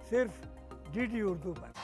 सिर्फ डीडी उर्दू पर।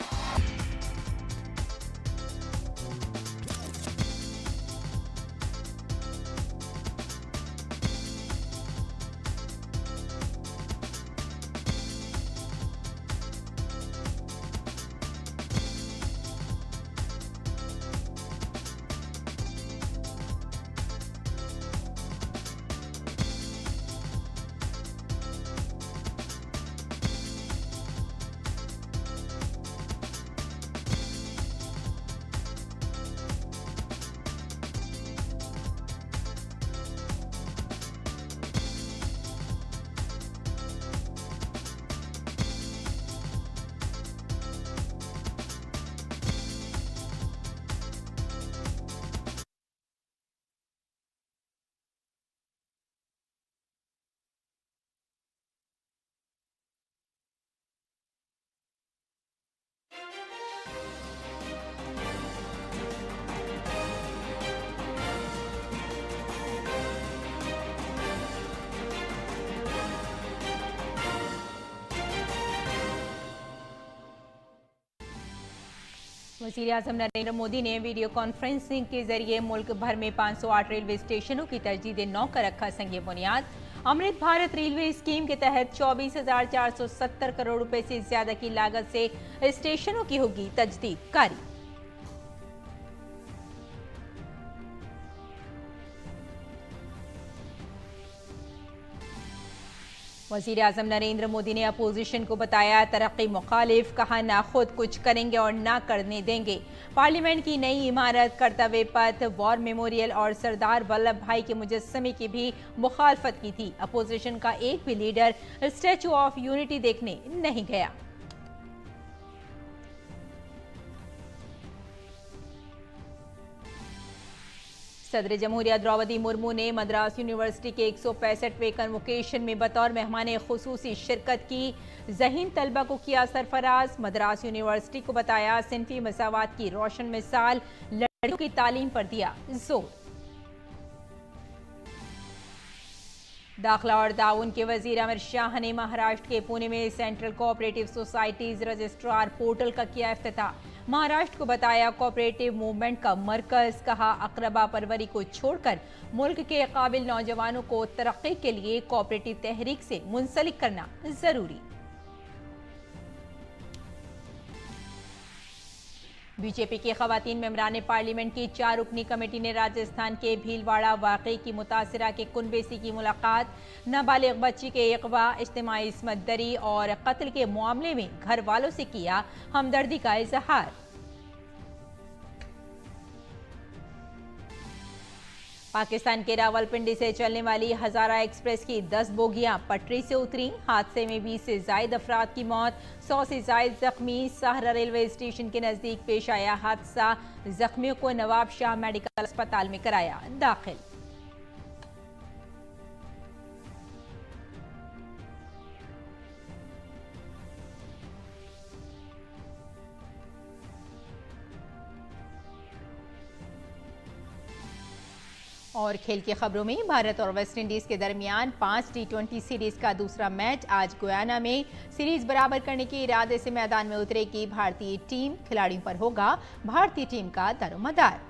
वज़ीर-ए-आज़म नरेंद्र मोदी ने वीडियो कॉन्फ्रेंसिंग के जरिए मुल्क भर में 508 रेलवे स्टेशनों की तजदीद नौ का रखा संग बुनियाद। अमृत भारत रेलवे स्कीम के तहत 24,470 करोड़ रुपए से ज्यादा की लागत से स्टेशनों की होगी तजदीद कारी। वज़ीर-ए-आज़म नरेंद्र मोदी ने अपोजिशन को बताया तरक्की मुखालिफ, कहा ना खुद कुछ करेंगे और ना करने देंगे। पार्लियामेंट की नई इमारत, कर्तव्य पथ, वॉर मेमोरियल और सरदार वल्लभ भाई के मुजस्समे की भी मुखालफत की थी। अपोजिशन का एक भी लीडर स्टैचू ऑफ यूनिटी देखने नहीं गया। सदर जमहूरिया द्रौपदी मुर्मू ने मद्रास यूनिवर्सिटी के 165वें कन्वोकेशन में बतौर मेहमान खुसूसी शिरकत की। ज़हीन तलबा को किया सरफराज। मद्रास यूनिवर्सिटी को बताया सिनफी मसावात की रोशन मिसाल, लड़कियों की तालीम पर दिया जोर। दाखिला और ताउन के वजीर अमिर शाह ने महाराष्ट्र के पुणे में central cooperative societies registrar portal का किया इफ्तिताह। महाराष्ट्र को बताया कोऑपरेटिव मूवमेंट का मरकज। कहा अकरबा परवरी को छोड़कर मुल्क के काबिल नौजवानों को तरक्की के लिए कोऑपरेटिव तहरीक से मुंसलिक करना जरूरी। बीजेपी के खवातीन मेंबरान पार्लियामेंट की 4 रुकनी कमेटी ने राजस्थान के भीलवाड़ा वाकई की मुतासिरा के कुनबेसी की मुलाकात। नाबालिग बच्ची के अगवा, इज्तिमाई इस्मत दरी और कत्ल के मामले में घर वालों से किया हमदर्दी का इजहार। पाकिस्तान के रावलपिंडी से चलने वाली हजारा एक्सप्रेस की 10 बोगियां पटरी से उतरी। हादसे में 20 से जायद अफराद की मौत, 100 से जायद जख्मी। सहरा रेलवे स्टेशन के नजदीक पेश आया हादसा। जख्मियों को नवाब शाह मेडिकल अस्पताल में कराया दाखिल। और खेल की खबरों में भारत और वेस्टइंडीज के दरमियान 5 टी20 सीरीज का दूसरा मैच आज गुयाना में। सीरीज बराबर करने के इरादे से मैदान में उतरेगी भारतीय टीम। खिलाड़ियों पर होगा भारतीय टीम का दारोमदार।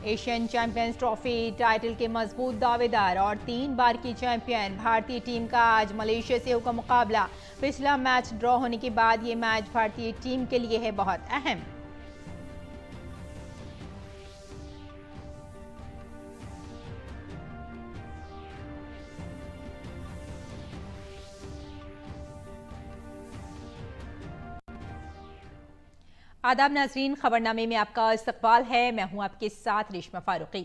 एशियन चैंपियंस ट्रॉफी टाइटल के मजबूत दावेदार और 3 बार की चैंपियन भारतीय टीम का आज मलेशिया से होगा मुकाबला। पिछला मैच ड्रॉ होने के बाद ये मैच भारतीय टीम के लिए है बहुत अहम। आदाब नाजरीन, खबरनामे में आपका इस्तकबाल है। मैं हूं आपके साथ रेशमा फारूकी।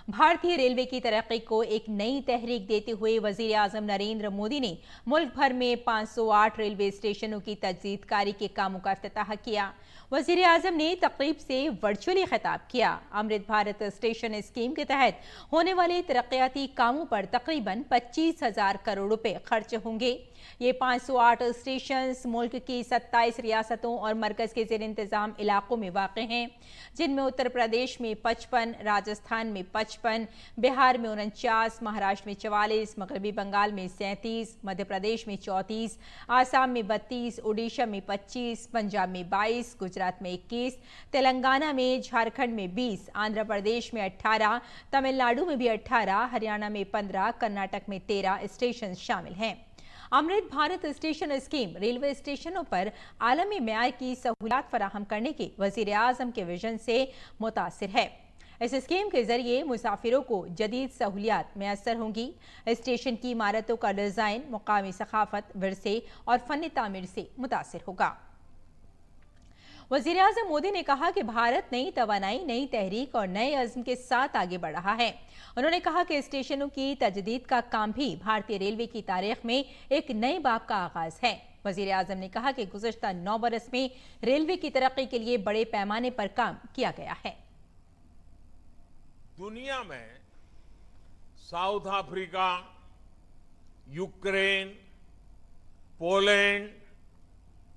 भारतीय रेलवे की तरक्की को एक नई तहरीक देते हुए वजीर आजम नरेंद्र मोदी ने मुल्क भर में 508 रेलवे स्टेशनों की तजदीदकारी के कामों का इफ्तिताह किया। वजीर आजम ने तकरीब से वर्चुअली खिताब किया। अमृत भारत स्टेशन स्कीम के तहत होने वाले तरक्याती कामों पर तकरीबन 25,000 करोड़ रुपए खर्च होंगे। ये 508 स्टेशन मुल्क की 27 रियासतों और मरकज के जेर इंतजाम इलाकों में वाक़ हैं, जिनमें उत्तर प्रदेश में 55, राजस्थान में 55, बिहार में 49, महाराष्ट्र में 44, मगरबी बंगाल में 37, मध्य प्रदेश में 34, आसाम में 32, उड़ीसा में 25, पंजाब में 22, गुजरात में 21, तेलंगाना में, झारखंड में 20, आंध्र प्रदेश में 18, तमिलनाडु में भी 18, हरियाणा में 15, कर्नाटक में 13 स्टेशन शामिल हैं। Amrit Bharat station scheme railway स्टेशनों पर आलमी मेयार की सहूलियात फराहम करने के वजीर आजम के विजन से मुतासिर है। इस स्कीम के जरिए मुसाफिरों को जदीद सहूलियात मैसर होंगी। स्टेशन की इमारतों का डिजाइन मुकामी सकाफत, विरसे और फन तामीर से मुतासिर होगा। वजीर आजम मोदी ने कहा कि भारत नई तवानाई, नई तहरीक और नए अज़्म के साथ आगे बढ़ रहा है। उन्होंने कहा कि स्टेशनों की तजदीद का काम भी भारतीय रेलवे की तारीख में एक नए बाब का आगाज है। वजीर आजम ने कहा कि गुज़श्ता 9 बरस में रेलवे की तरक्की के लिए बड़े पैमाने पर काम किया गया है। दुनिया में south Africa, Ukraine, Poland,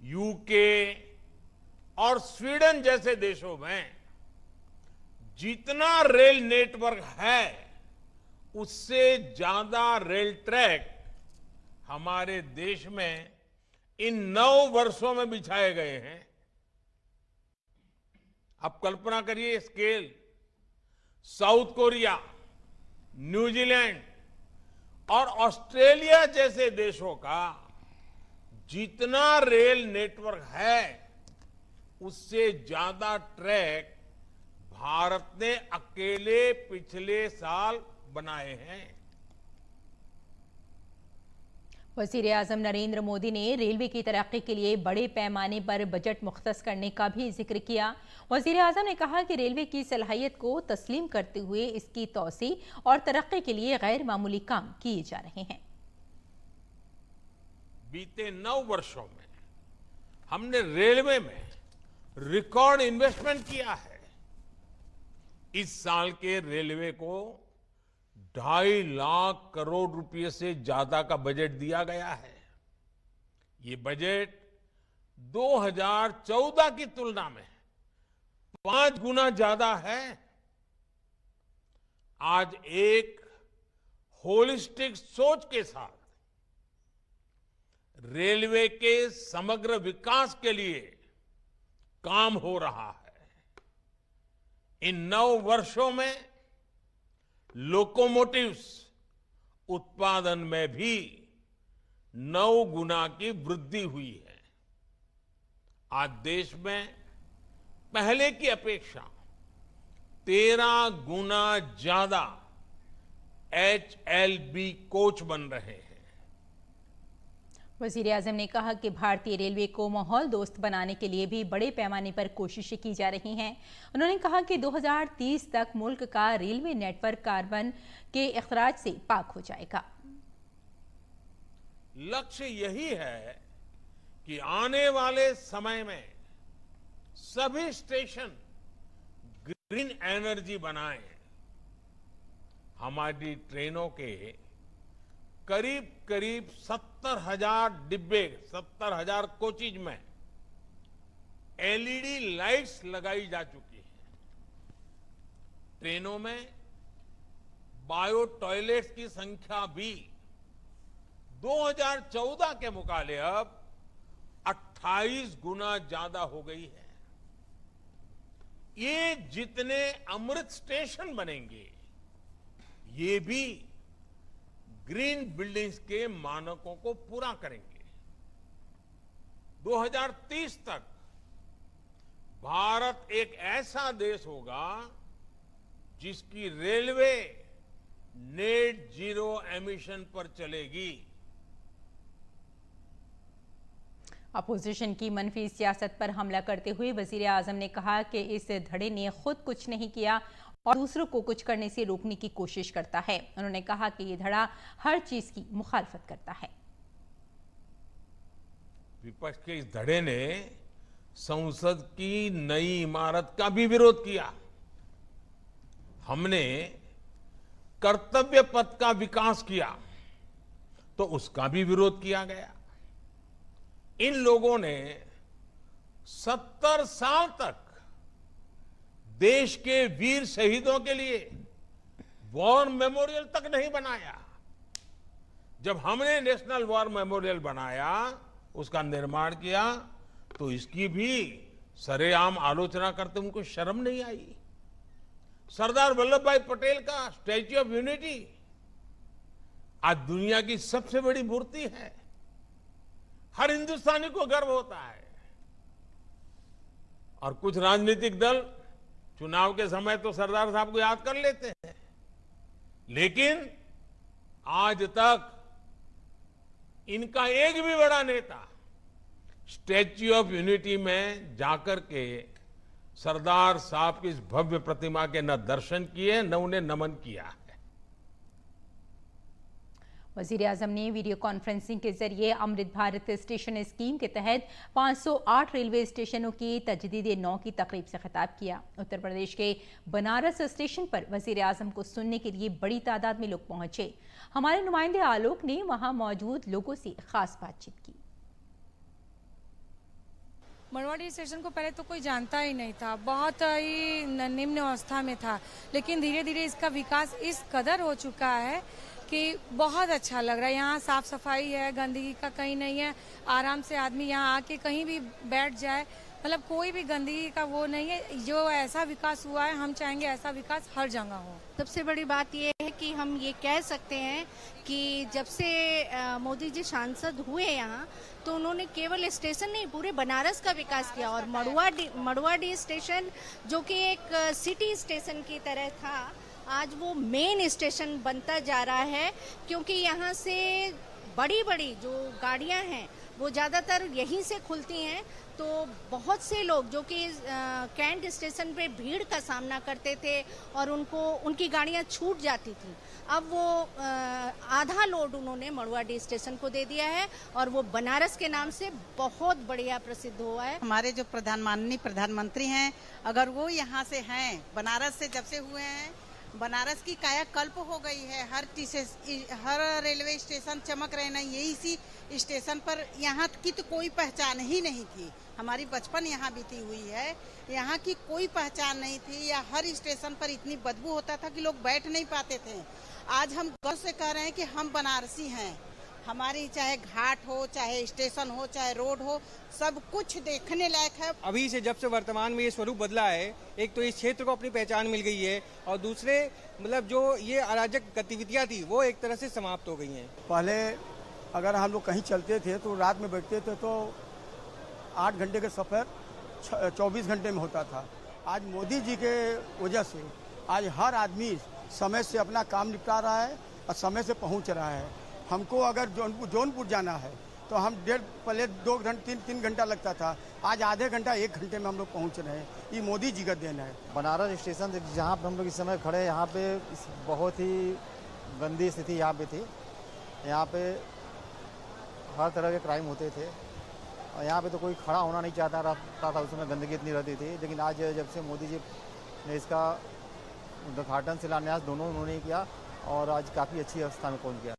UK और स्वीडन जैसे देशों में जितना रेल नेटवर्क है, उससे ज्यादा रेल ट्रैक हमारे देश में इन 9 वर्षों में बिछाए गए हैं। आप कल्पना करिए स्केल। साउथ कोरिया, न्यूजीलैंड और ऑस्ट्रेलिया जैसे देशों का जितना रेल नेटवर्क है, उससे ज्यादा ट्रैक भारत ने अकेले पिछले साल बनाए हैं। वजीर आजम नरेंद्र मोदी ने रेलवे की तरक्की के लिए बड़े पैमाने पर बजट मुख्तस करने का भी जिक्र किया। वजीर आजम ने कहा कि रेलवे की सलाहियत को तस्लीम करते हुए इसकी तौसी और तरक्की के लिए गैर मामूली काम किए जा रहे हैं। बीते 9 वर्षों में हमने रेलवे में रिकॉर्ड इन्वेस्टमेंट किया है। इस साल के रेलवे को 2.5 लाख करोड़ रुपए से ज्यादा का बजट दिया गया है। ये बजट 2014 की तुलना में 5 गुना ज्यादा है। आज एक होलिस्टिक सोच के साथ रेलवे के समग्र विकास के लिए काम हो रहा है। इन 9 वर्षों में लोकोमोटिव्स उत्पादन में भी 9 गुना की वृद्धि हुई है। आज देश में पहले की अपेक्षा 13 गुना ज्यादा HLB कोच बन रहे हैं। वजीर आजम ने कहा कि भारतीय रेलवे को माहौल दोस्त बनाने के लिए भी बड़े पैमाने पर कोशिशें की जा रही हैं। उन्होंने कहा कि 2030 तक मुल्क का रेलवे नेटवर्क कार्बन के अखराज से पाक हो जाएगा। लक्ष्य यही है कि आने वाले समय में सभी स्टेशन ग्रीन एनर्जी बनाएं। हमारी ट्रेनों के करीब 70,000 डिब्बे, 70,000 कोचेज में LED लाइट्स लगाई जा चुकी है। ट्रेनों में बायो टॉयलेट्स की संख्या भी 2014 के मुकाबले अब 28 गुना ज्यादा हो गई है। ये जितने अमृत स्टेशन बनेंगे, ये भी ग्रीन बिल्डिंग्स के मानकों को पूरा करेंगे। 2030 तक भारत एक ऐसा देश होगा जिसकी रेलवे नेट जीरो एमिशन पर चलेगी। अपोजिशन की मनफी सियासत पर हमला करते हुए वजीर आजम ने कहा कि इस धड़े ने खुद कुछ नहीं किया और दूसरों को कुछ करने से रोकने की कोशिश करता है। उन्होंने कहा कि ये धड़ा हर चीज की मुखालफत करता है। विपक्ष के इस धड़े ने संसद की नई इमारत का भी विरोध किया। हमने कर्तव्य पथ का विकास किया तो उसका भी विरोध किया गया। इन लोगों ने 70 साल तक देश के वीर शहीदों के लिए वॉर मेमोरियल तक नहीं बनाया। जब हमने नेशनल वॉर मेमोरियल बनाया, उसका निर्माण किया, तो इसकी भी सरेआम आलोचना करते उनको शर्म नहीं आई। सरदार वल्लभ भाई पटेल का स्टैच्यू ऑफ यूनिटी आज दुनिया की सबसे बड़ी मूर्ति है। हर हिंदुस्तानी को गर्व होता है। और कुछ राजनीतिक दल चुनाव के समय तो सरदार साहब को याद कर लेते हैं, लेकिन आज तक इनका एक भी बड़ा नेता स्टैच्यू ऑफ यूनिटी में जाकर के सरदार साहब की इस भव्य प्रतिमा के न दर्शन किए न उन्हें नमन किया है। वजीर आजम ने वीडियो कॉन्फ्रेंसिंग के जरिए अमृत भारत स्टेशन स्कीम के तहत 508 रेलवे स्टेशनों की तजदीद नौ की तकरीब से खिताब किया। उत्तर प्रदेश के बनारस स्टेशन पर वजीर आजम को सुनने के लिए बड़ी तादाद में लोग पहुंचे। हमारे नुमाइंदे आलोक ने वहां मौजूद लोगों से खास बातचीत की। मड़वाड़ी स्टेशन को पहले तो कोई जानता ही नहीं था, बहुत ही निम्न अवस्था में था, लेकिन धीरे धीरे इसका विकास इस कदर हो चुका है कि बहुत अच्छा लग रहा है। यहाँ साफ सफाई है, गंदगी का कहीं नहीं है, आराम से आदमी यहाँ आके कहीं भी बैठ जाए, मतलब कोई भी गंदगी का वो नहीं है। जो ऐसा विकास हुआ है, हम चाहेंगे ऐसा विकास हर जगह हो। सबसे बड़ी बात ये है कि हम ये कह सकते हैं कि जब से मोदी जी सांसद हुए यहाँ, तो उन्होंने केवल स्टेशन नहीं पूरे बनारस का विकास किया। और मड़वाडी स्टेशन जो कि एक सिटी स्टेशन की तरह था, आज वो मेन स्टेशन बनता जा रहा है, क्योंकि यहाँ से बड़ी बड़ी जो गाड़ियाँ हैं वो ज़्यादातर यहीं से खुलती हैं। तो बहुत से लोग जो कि कैंट स्टेशन पे भीड़ का सामना करते थे और उनकी गाड़ियाँ छूट जाती थी, अब वो आधा लोड उन्होंने मड़वाडी स्टेशन को दे दिया है और वो बनारस के नाम से बहुत बढ़िया प्रसिद्ध हुआ है। हमारे जो माननीय प्रधानमंत्री हैं, अगर वो यहाँ से हैं, बनारस से जब से हुए हैं, बनारस की कायाकल्प हो गई है। हर रेलवे स्टेशन चमक रहे ना, यही इसी स्टेशन पर यहाँ की तो कोई पहचान ही नहीं थी। हमारी बचपन यहाँ बीती हुई है, यहाँ की कोई पहचान नहीं थी, या हर स्टेशन पर इतनी बदबू होता था कि लोग बैठ नहीं पाते थे। आज हम गर्व से कह रहे हैं कि हम बनारसी हैं। हमारी चाहे घाट हो, चाहे स्टेशन हो, चाहे रोड हो, सब कुछ देखने लायक है। अभी से जब से वर्तमान में ये स्वरूप बदला है, एक तो इस क्षेत्र को अपनी पहचान मिल गई है, और दूसरे मतलब जो ये अराजक गतिविधियां थी वो एक तरह से समाप्त हो गई हैं। पहले अगर हम लोग कहीं चलते थे तो रात में बैठते थे तो 8 घंटे का सफ़र 24 घंटे में होता था। आज मोदी जी के वजह से आज हर आदमी समय से अपना काम निपटा रहा है और समय से पहुंच रहा है। हमको अगर जौनपुर जाना है तो हम पहले 2 घंटे 3 घंटा लगता था, आज आधे घंटा 1 घंटे में हम लोग पहुंच रहे हैं। ये मोदी जी का देन है। बनारस स्टेशन जहाँ पर हम लोग इस समय खड़े हैं, यहाँ पे बहुत ही गंदी स्थिति यहाँ पे थी। यहाँ पे हर तरह के क्राइम होते थे और यहाँ पे तो कोई खड़ा होना नहीं चाहता था, उसमें गंदगी इतनी रहती थी। लेकिन आज जब से मोदी जी ने इसका उद्घाटन शिलान्यास दोनों उन्होंने किया और आज काफ़ी अच्छी अवस्था में पहुँच गया।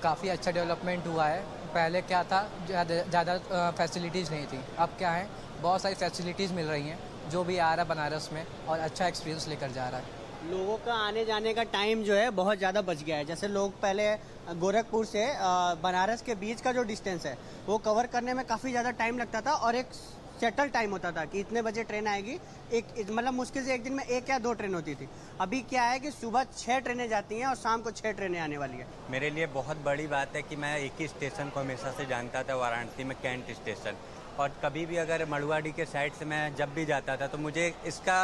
काफ़ी अच्छा डेवलपमेंट हुआ है। पहले क्या था, ज़्यादा फैसिलिटीज़ नहीं थी, अब क्या है, बहुत सारी फैसिलिटीज़ मिल रही हैं। जो भी आ रहा है बनारस में और अच्छा एक्सपीरियंस लेकर जा रहा है। लोगों का आने जाने का टाइम जो है बहुत ज़्यादा बच गया है। जैसे लोग पहले गोरखपुर से बनारस के बीच का जो डिस्टेंस है वो कवर करने में काफ़ी ज़्यादा टाइम लगता था और एक सेटल टाइम होता था कि इतने बजे ट्रेन आएगी। मतलब मुश्किल से एक दिन में 1 या 2 ट्रेन होती थी। अभी क्या है कि सुबह 6 ट्रेनें जाती हैं और शाम को 6 ट्रेनें आने वाली है। मेरे लिए बहुत बड़ी बात है कि मैं एक ही स्टेशन को हमेशा से जानता था, वाराणसी में कैंट स्टेशन, और कभी भी अगर मड़वाड़ी के साइड से मैं जब भी जाता था तो मुझे इसका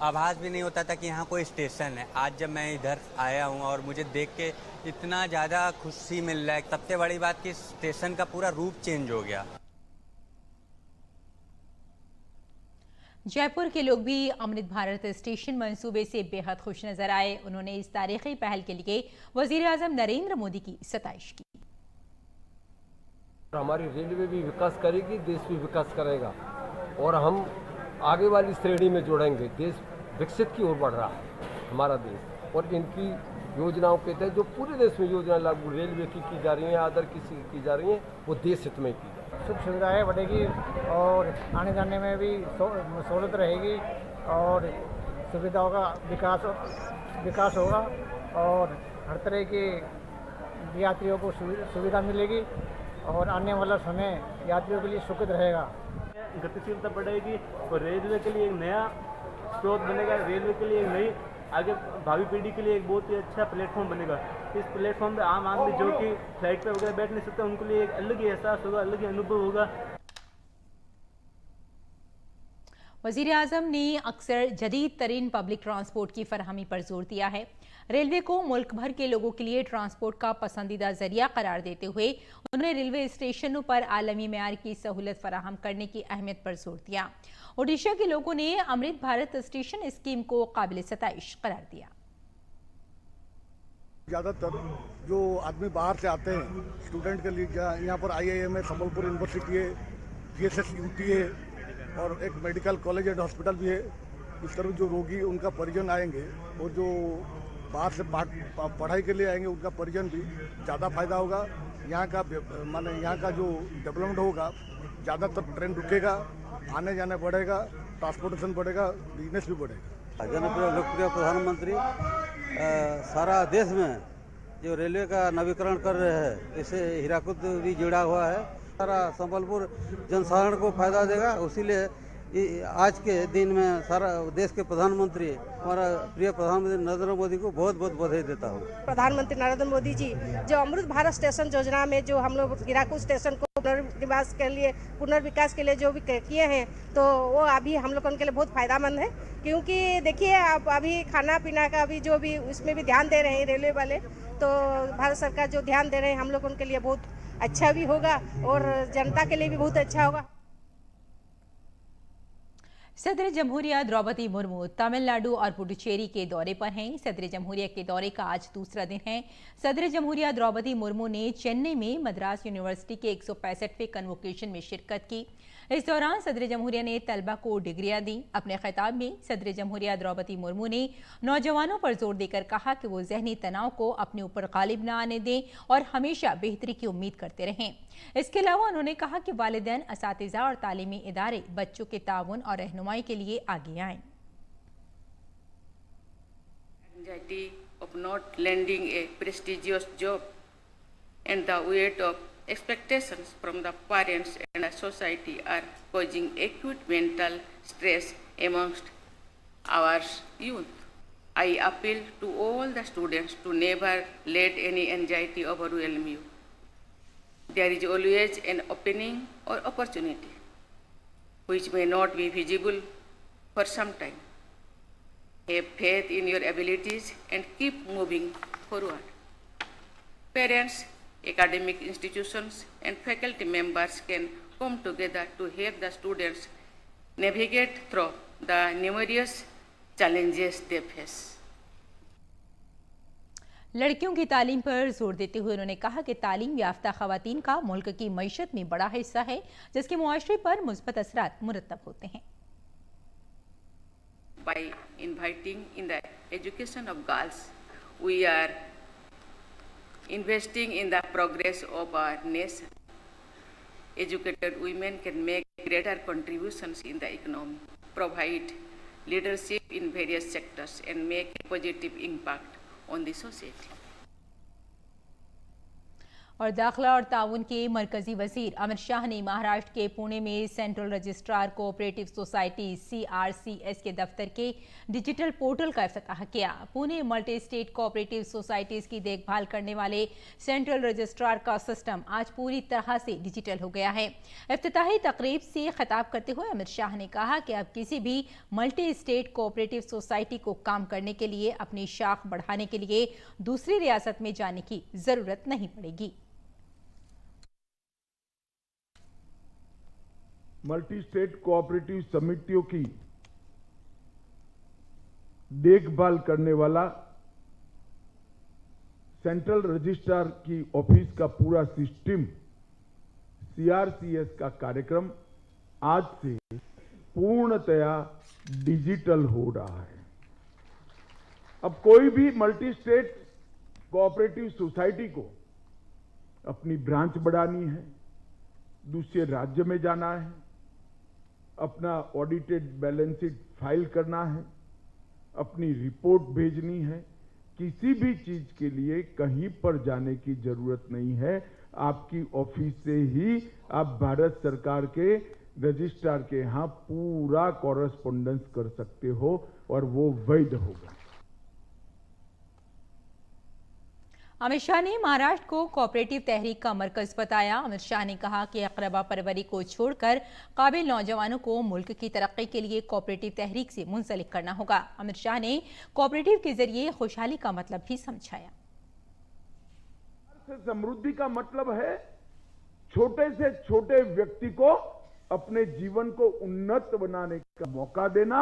आभास भी नहीं होता था कि यहाँ कोई स्टेशन है। आज जब मैं इधर आया हूँ और मुझे देख के इतना ज़्यादा खुशी मिल रहा है। सबसे बड़ी बात कि स्टेशन का पूरा रूप चेंज हो गया। जयपुर के लोग भी अमृत भारत स्टेशन मंसूबे से बेहद खुश नजर आए। उन्होंने इस तारीखी पहल के लिए वजीर आजम नरेंद्र मोदी की सताइश की। हमारी रेलवे भी विकास करेगी, देश भी विकास करेगा और हम आगे वाली श्रेणी में जोड़ेंगे। देश विकसित की ओर बढ़ रहा है हमारा देश, और इनकी योजनाओं के तहत जो पूरे देश में योजना लागू रेलवे की जा रही हैं, अदर किसी की जा रही हैं, वो देश हित में की जा रही हैं। सुख सुविधाएँ बढ़ेगी और आने जाने में भी सहूलत रहेगी और सुविधाओं का विकास होगा और हर तरह के यात्रियों को सुविधा मिलेगी और आने वाला समय यात्रियों के लिए सुखद रहेगा। गतिशीलता बढ़ेगी और रेलवे के लिए एक नया स्रोत बनेगा, रेलवे के लिए एक नई आगे भावी पीढ़ी के लिए एक बहुत ही अच्छा प्लेटफॉर्म बनेगा। इस प्लेटफॉर्म पे आम आदमी जो कि फ्लाइट पे वगैरह बैठ नहीं सकते, उनके लिए एक अलग ही एहसास होगा, अलग ही अनुभव होगा। वज़ीर आज़म ने अक्सर जदीद तरीन पब्लिक ट्रांसपोर्ट की फरहमी पर जोर दिया है। रेलवे को मुल्क भर के लोगों के लिए ट्रांसपोर्ट का पसंदीदा जरिया करार देते हुए उन्होंने रेलवे स्टेशनों पर आलमी मेयार की सहूलत फराहम करने की अहमियत पर जोर दिया। ओडिशा के लोगों ने अमृत भारत स्टेशन स्कीम को काबिल सताइश करार दिया। ज़्यादातर जो आदमी बाहर से आते हैं स्टूडेंट के लिए, यहाँ पर IIM है, संबलपुर यूनिवर्सिटी है, GSS UT है और एक मेडिकल कॉलेज एंड हॉस्पिटल भी है। इस तरह जो रोगी उनका परिजन आएंगे और जो बाहर से पढ़ाई के लिए आएंगे उनका परिजन भी ज़्यादा फायदा होगा। यहाँ का यहाँ का जो डेवलपमेंट होगा, ज़्यादातर ट्रेन रुकेगा, आने जाने बढ़ेगा, ट्रांसपोर्टेशन बढ़ेगा, बिजनेस भी बढ़ेगा। जनप्रिय लोकप्रिय प्रधानमंत्री सारा देश में जो रेलवे का नवीकरण कर रहे हैं, इससे हीराकुद भी जुड़ा हुआ है। सारा संबलपुर जनसाधारण को फायदा देगा। इसीलिए आज के दिन में सारा देश के प्रधानमंत्री, हमारा प्रिय प्रधानमंत्री नरेंद्र मोदी को बहुत बहुत बधाई देता हूँ। प्रधानमंत्री नरेंद्र मोदी जी जो अमृत भारत स्टेशन योजना में जो हम लोग हीराकुद स्टेशन को पुनर्विकास के लिए जो भी किए हैं, तो वो अभी हम लोगों के लिए बहुत फायदेमंद है। क्योंकि देखिए आप अभी खाना पीना का भी जो भी उसमें भी ध्यान दे रहे हैं रेलवे वाले, तो भारत सरकार जो ध्यान दे रहे हैं हम लोगों के लिए बहुत अच्छा भी होगा और जनता के लिए भी बहुत अच्छा होगा। सदर जमहूरिया द्रौपदी मुर्मू तमिलनाडु और पुडुचेरी के दौरे पर हैं। सदर जमहूरिया के दौरे का आज दूसरा दिन है। सदर जमहूरिया द्रौपदी मुर्मू ने चेन्नई में मद्रास यूनिवर्सिटी के 165वें कन्वोकेशन में शिरकत की। इस दौरान सदर जमहूरिया ने तलबा को डिग्रियां दी। अपने खिताब में सदर जमहूरिया द्रौपदी मुर्मू ने नौजवानों पर जोर देकर कहा कि वो जहनी तनाव को अपने ऊपर गालिब न आने दें और हमेशा बेहतरी की उम्मीद करते रहें। इसके अलावा उन्होंने कहा कि वालिदैन, असातिज़ा और तालीमी इदारे बच्चों के ताउन और रहनुमाई के लिए आगे आएं। Anxiety of not landing a prestigious job and the weight of expectations from the parents and the society are causing acute mental stress amongst our youth. I appeal to all the students to never let any anxiety overwhelm you. There is always an opening or opportunity which may not be visible for some time. Have faith in your abilities and keep moving forward. Parents, academic institutions and faculty members can come together to help the students navigate through the numerous challenges they face. लड़कियों की तालीम पर जोर देते हुए उन्होंने कहा कि तालीम याफ्ता खवातीन का मुल्क की मईशत में बड़ा हिस्सा है, जिसके मुआशरे पर मुस्बत असरात मुरतब होते हैं। By inviting in the education of girls, we are investing in the progress of our nation. Educated women can make greater contributions in the economy, provide leadership in various sectors, and make a positive impact on the society. और दाखिला और ताउन के मरकजी वजीर अमित शाह ने महाराष्ट्र के पुणे में central registrar cooperative society CRCS के दफ्तर के डिजिटल पोर्टल का इफ्तिताह किया। Pune multi state cooperative societies की देखभाल करने वाले सेंट्रल रजिस्ट्रार का सिस्टम आज पूरी तरह से डिजिटल हो गया है। इफ्तिताही तकरीब से खिताब करते हुए अमित शाह ने कहा कि अब किसी भी मल्टी स्टेट कोऑपरेटिव सोसाइटी को काम करने के लिए अपनी शाख बढ़ाने के लिए दूसरी रियासत में जाने की जरूरत नहीं पड़ेगी। मल्टी स्टेट कोऑपरेटिव समितियों की देखभाल करने वाला सेंट्रल रजिस्ट्रार की ऑफिस का पूरा सिस्टम CRCS का कार्यक्रम आज से पूर्णतया डिजिटल हो रहा है। अब कोई भी मल्टी स्टेट कोऑपरेटिव सोसाइटी को अपनी ब्रांच बढ़ानी है, दूसरे राज्य में जाना है, अपना ऑडिटेड बैलेंस शीट फाइल करना है, अपनी रिपोर्ट भेजनी है। किसी भी चीज के लिए कहीं पर जाने की जरूरत नहीं है। आपकी ऑफिस से ही आप भारत सरकार के रजिस्ट्रार के यहाँ पूरा कॉरेस्पॉन्डेंस कर सकते हो और वो वैध होगा। अमित शाह ने महाराष्ट्र को कोऑपरेटिव तहरीक का मरकज बताया। अमित शाह ने कहा कि अकरबा परवरी को छोड़कर काबिल नौजवानों को मुल्क की तरक्की के लिए कोऑपरेटिव तहरीक से मुंसलिक करना होगा। अमित शाह ने कोऑपरेटिव के जरिए खुशहाली का मतलब भी समझाया। समृद्धि का मतलब है छोटे से छोटे व्यक्ति को अपने जीवन को उन्नत बनाने का मौका देना,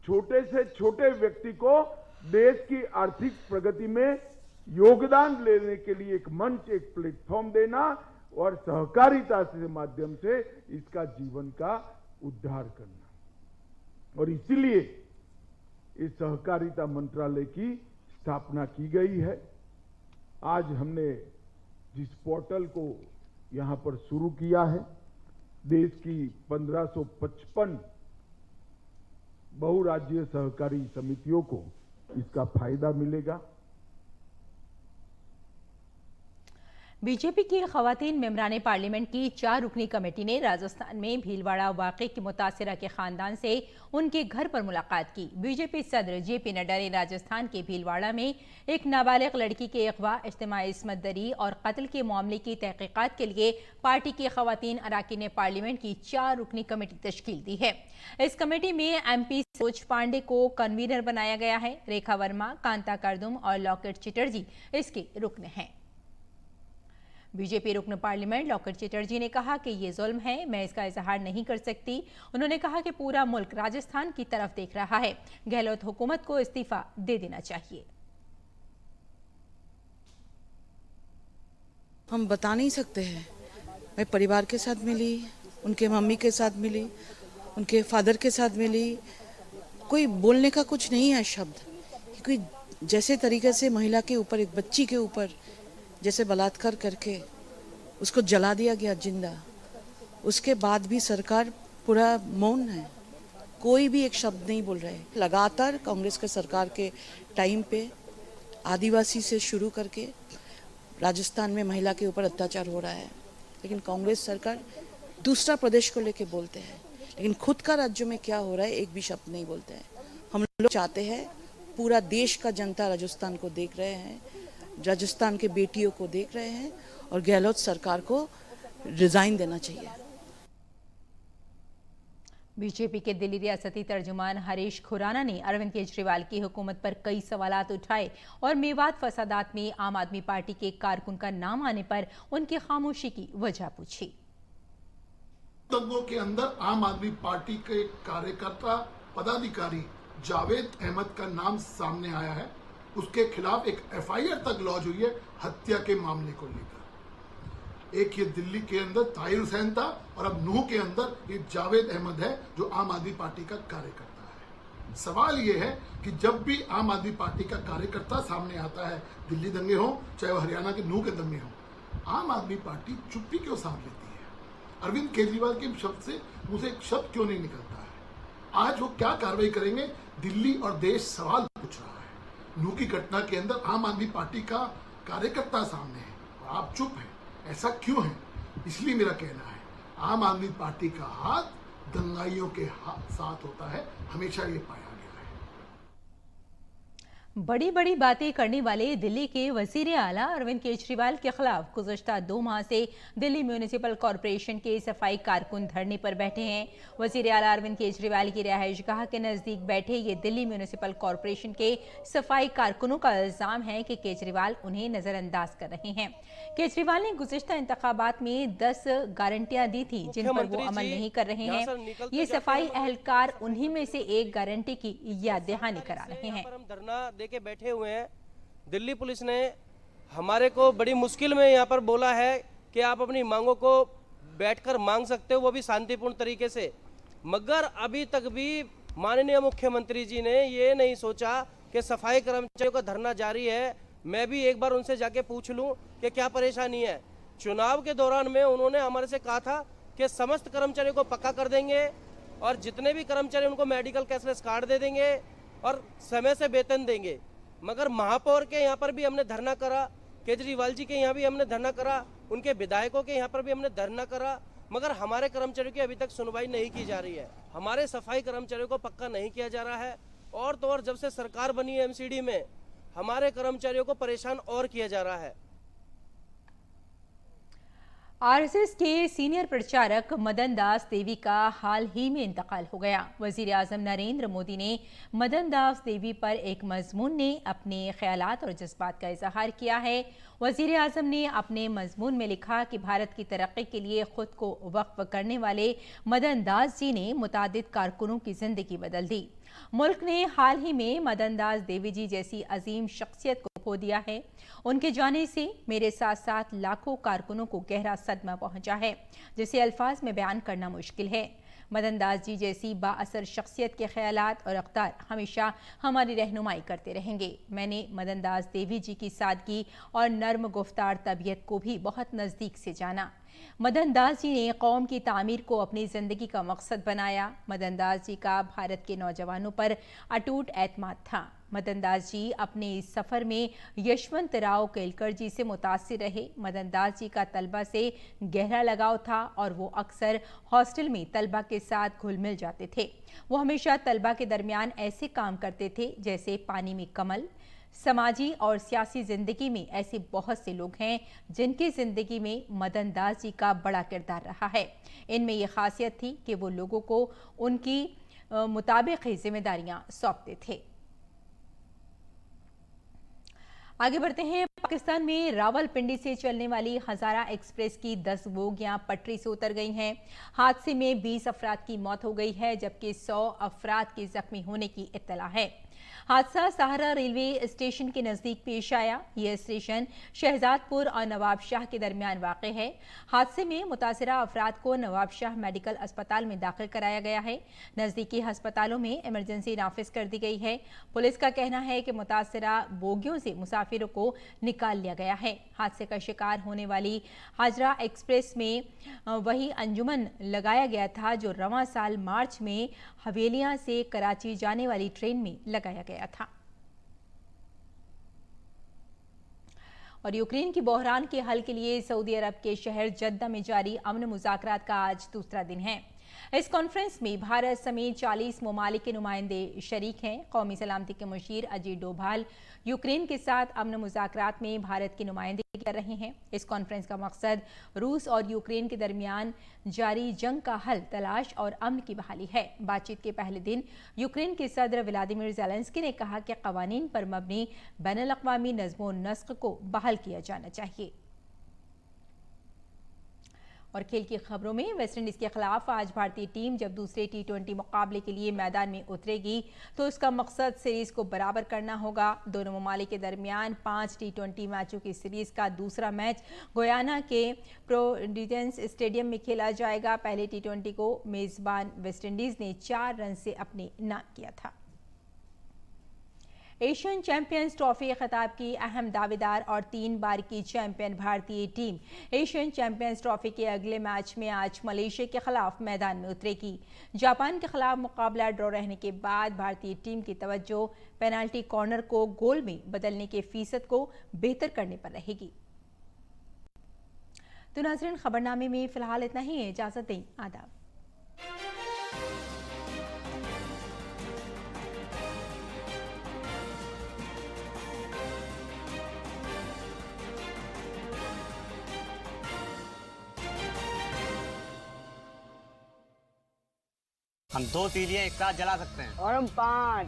छोटे से छोटे व्यक्ति को देश की आर्थिक प्रगति में योगदान लेने के लिए एक मंच, एक प्लेटफॉर्म देना और सहकारिता के माध्यम से इसका जीवन का उद्धार करना। और इसीलिए इस सहकारिता मंत्रालय की स्थापना की गई है। आज हमने जिस पोर्टल को यहां पर शुरू किया है, देश की 1555 बहुराज्यीय सहकारी समितियों को इसका फायदा मिलेगा। बीजेपी की खवातीन मेंबरान पार्लियामेंट की 4 रुकनी कमेटी ने राजस्थान में भीलवाड़ा वाक़े की मुतासिरा के खानदान से उनके घर पर मुलाकात की। बीजेपी सदर जेपी नड्डा ने राजस्थान के भीलवाड़ा में एक नाबालिग लड़की के अगवा, इज्तिमाई इस्मत दरी और कत्ल के मामले की तहकीकात के लिए पार्टी की खवातीन अराकीन पार्लियामेंट की 4 रुकनी कमेटी तश्कील दी है। इस कमेटी में MP सरोज पांडे को कन्वीनर बनाया गया है। रेखा वर्मा, कांता कर्दम और लॉकेट चटर्जी इसके रुकन हैं। बीजेपी रुकन पार्लियामेंट लॉकेट चटर्जी ने कहा कि ये जुल्म है, मैं इसका इजहार नहीं कर सकती। उन्होंने कहा कि पूरा मुल्क राजस्थान की तरफ देख रहा है, गहलोत हुकूमत को इस्तीफा दे देना चाहिए। हम बता नहीं सकते हैं। मैं परिवार के साथ मिली, उनके मम्मी के साथ मिली, उनके फादर के साथ मिली। कोई बोलने का कुछ नहीं है शब्द। कोई जैसे तरीके से महिला के ऊपर, एक बच्ची के ऊपर जैसे बलात्कार करके उसको जला दिया गया जिंदा, उसके बाद भी सरकार पूरा मौन है, कोई भी एक शब्द नहीं बोल रहे। लगातार कांग्रेस के सरकार के टाइम पे आदिवासी से शुरू करके राजस्थान में महिला के ऊपर अत्याचार हो रहा है, लेकिन कांग्रेस सरकार दूसरा प्रदेश को लेके बोलते हैं, लेकिन खुद का राज्य में क्या हो रहा है एक भी शब्द नहीं बोलते हैं। हम लोग चाहते हैं, पूरा देश का जनता राजस्थान को देख रहे हैं, राजस्थान के बेटियों को देख रहे हैं और गहलोत सरकार को रिजाइन देना चाहिए। बीजेपी के दिल्ली रियासती तर्जुमान हरीश खुराना ने अरविंद केजरीवाल की हुकूमत पर कई सवालात उठाए और मेवात फसादात में आम आदमी पार्टी के कारकुन का नाम आने पर उनकी खामोशी की वजह पूछी। दंगों के अंदर आम आदमी पार्टी के कार्यकर्ता पदाधिकारी जावेद अहमद का नाम सामने आया है। उसके खिलाफ एक FIR तक लॉन्च हुई है हत्या के मामले को लेकर। एक ये दिल्ली के अंदर ताहिर हुसैन था और अब नूह के अंदर ये जावेद अहमद है जो आम आदमी पार्टी का कार्यकर्ता है। सवाल ये है कि जब भी आम आदमी पार्टी का कार्यकर्ता सामने आता है, दिल्ली दंगे हो चाहे वो हरियाणा के नूह के दंगे हो, आम आदमी पार्टी चुप्पी क्यों साध लेती है? अरविंद केजरीवाल के शब्द से मुंह से एक शब्द क्यों नहीं निकलता है? आज वो क्या कार्रवाई करेंगे? दिल्ली और देश सवाल पूछ रहा है। नूह की घटना के अंदर आम आदमी पार्टी का कार्यकर्ता सामने है और आप चुप हैं, ऐसा क्यों है? इसलिए मेरा कहना है, आम आदमी पार्टी का हाथ दंगाइयों के साथ होता है, हमेशा ये पाया। बड़ी बड़ी बातें करने वाले दिल्ली के वजीर आला अरविंद केजरीवाल के खिलाफ गुज़श्ता 2 माह से दिल्ली म्यूनिसिपल कॉरपोरेशन के सफाई कारकुन धरने पर बैठे हैं। वजीर आला अरविंद केजरीवाल की रिहाइशगाह के नज़दीक बैठे ये दिल्ली म्यूनिसिपल कॉरपोरेशन के सफाई कारकुनों का इल्ज़ाम है कि केजरीवाल उन्हें नज़रअंदाज कर रहे हैं। केजरीवाल ने गुज़श्ता इंतखाबात में 10 गारंटियां दी थी जिन पर वो अमल नहीं कर रहे हैं। ये सफाई अहलकार उन्हीं में से एक गारंटी की याद दहानी करा रहे हैं। धरना के बैठे हुए हैं। दिल्ली पुलिस ने हमारे को बड़ी मुश्किल में यहाँ पर बोला है कि आप अपनी मांगों को बैठकर मांग सकते हो, वो भी शांतिपूर्ण तरीके से, मगर अभी तक भी माननीय मुख्यमंत्री जी ने ये नहीं सोचा कि सफाई कर्मचारियों का धरना जारी है, मैं भी एक बार उनसे जाके पूछ लूं कि क्या परेशानी है। चुनाव के दौरान में उन्होंने हमारे से कहा था कि समस्त कर्मचारियों को पक्का कर देंगे और जितने भी कर्मचारी उनको मेडिकल कैशलेस कार्ड दे देंगे और समय से वेतन देंगे। मगर महापौर के यहाँ पर भी हमने धरना करा, केजरीवाल जी के यहाँ भी हमने धरना करा, उनके विधायकों के यहाँ पर भी हमने धरना करा, मगर हमारे कर्मचारियों की अभी तक सुनवाई नहीं की जा रही है। हमारे सफाई कर्मचारियों को पक्का नहीं किया जा रहा है और तो और जब से सरकार बनी है एमसीडी में हमारे कर्मचारियों को परेशान और किया जा रहा है। आरएसएस के सीनियर प्रचारक मदन दास देवी का हाल ही में इंतकाल हो गया। वजीर आजम नरेंद्र मोदी ने मदन दास देवी पर एक मजमून में अपने ख्यालात और जज्बात का इजहार किया है। वजीर आजम ने अपने मजमून में लिखा कि भारत की तरक्की के लिए खुद को वक्फ करने वाले मदन दास जी ने मुतादिद कारकुनों की जिंदगी बदल दी। मुल्क ने हाल ही में मदन दास देवी जी जैसी अजीम शख्सियत को खो दिया है। उनके जाने से मेरे साथ साथ लाखों कारकुनों को गहरा सदमा पहुंचा है, जिसे अल्फाज में बयान करना मुश्किल है। मदन दास जी जैसी बाअसर शख्सियत के ख्यालात और अख्तार हमेशा हमारी रहनुमाई करते रहेंगे। मैंने मदन दास देवी जी की सादगी और नर्म गुफ्तार तबीयत को भी बहुत नज़दीक से जाना। मदन दास जी ने कौम की तामीर को अपनी ज़िंदगी का मकसद बनाया। मदन दास जी का भारत के नौजवानों पर अटूट एतमाद था। मदन दास जी अपने इस सफ़र में यशवंतराव केलकर जी से मुतासिर रहे। मदन दास जी का तलबा से गहरा लगाव था और वो अक्सर हॉस्टल में तलबा के साथ घुल मिल जाते थे। वो हमेशा तलबा के दरमियान ऐसे काम करते थे जैसे पानी में कमल। समाजी और सियासी जिंदगी में ऐसे बहुत से लोग हैं जिनकी जिंदगी में मदन दास जी का बड़ा किरदार रहा है। इनमें ये खासियत थी कि वो लोगों को उनकी मुताबिक ही जिम्मेदारियां सौंपते थे। आगे बढ़ते हैं। पाकिस्तान में रावलपिंडी से चलने वाली हजारा एक्सप्रेस की 10 बोगियां पटरी से उतर गई हैं। हादसे में 20 अफराद की मौत हो गई है जबकि 100 अफराद के जख्मी होने की इत्तला है। हादसा सहारा रेलवे स्टेशन के नजदीक पेश आया। यह स्टेशन शहजादपुर और नवाबशाह के दरमियान वाक़ है। हादसे में मुतासिरा अफराद को नवाबशाह मेडिकल अस्पताल में दाखिल कराया गया है। नजदीकी अस्पतालों में इमरजेंसी नाफिज कर दी गई है। पुलिस का कहना है कि मुतासिरा बोगियों से मुसाफिरों को निकाल लिया गया है। हादसे का शिकार होने वाली हाजरा एक्सप्रेस में वही अंजुमन लगाया गया था जो रवां साल मार्च में हवेलियां से कराची जाने वाली ट्रेन में लगाया गया था। और यूक्रेन की बहरान के हल के लिए सऊदी अरब के शहर जद्दा में जारी अमन मुज़ाकरात का आज दूसरा दिन है। इस कॉन्फ्रेंस में भारत समेत 40 ममालिक के नुमाइंदे शरीक हैं। कौमी सलामती के मुशीर अजीत डोभाल यूक्रेन के साथ अमन मुज़ाकरात में भारत की नुमाइंदगी कर रहे हैं। इस कॉन्फ्रेंस का मकसद रूस और यूक्रेन के दरमियान जारी जंग का हल तलाश और अमन की बहाली है। बातचीत के पहले दिन यूक्रेन के सदर व्लादिमीर ज़ेलेंस्की ने कहा कि कवानीन पर मबनी बैनुल-अक़वामी नज़्म व नस्क़ को बहाल किया जाना चाहिए। और खेल की खबरों में वेस्टइंडीज के खिलाफ आज भारतीय टीम जब दूसरे T20 मुकाबले के लिए मैदान में उतरेगी तो उसका मकसद सीरीज को बराबर करना होगा। दोनों ममालिक के दरमियान 5 T20 मैचों की सीरीज का दूसरा मैच गुयाना के प्रोविडेंस स्टेडियम में खेला जाएगा। पहले T20 को मेजबान वेस्टइंडीज ने 4 रन से अपने नाम किया था। एशियन चैंपियंस ट्रॉफी खिताब की अहम दावेदार और 3 बार की चैंपियन भारतीय टीम एशियन चैंपियंस ट्रॉफी के अगले मैच में आज मलेशिया के खिलाफ मैदान में उतरेगी। जापान के खिलाफ मुकाबला ड्रॉ रहने के बाद भारतीय टीम की तवज्जो पेनाल्टी कॉर्नर को गोल में बदलने के फीसद को बेहतर करने पर रहेगी। तो नाज़रीन, खबरनामे में फिलहाल इतना ही है। इजाजत दें। आदाब। हम 2 तीलियां एक साथ जला सकते हैं और हम 5।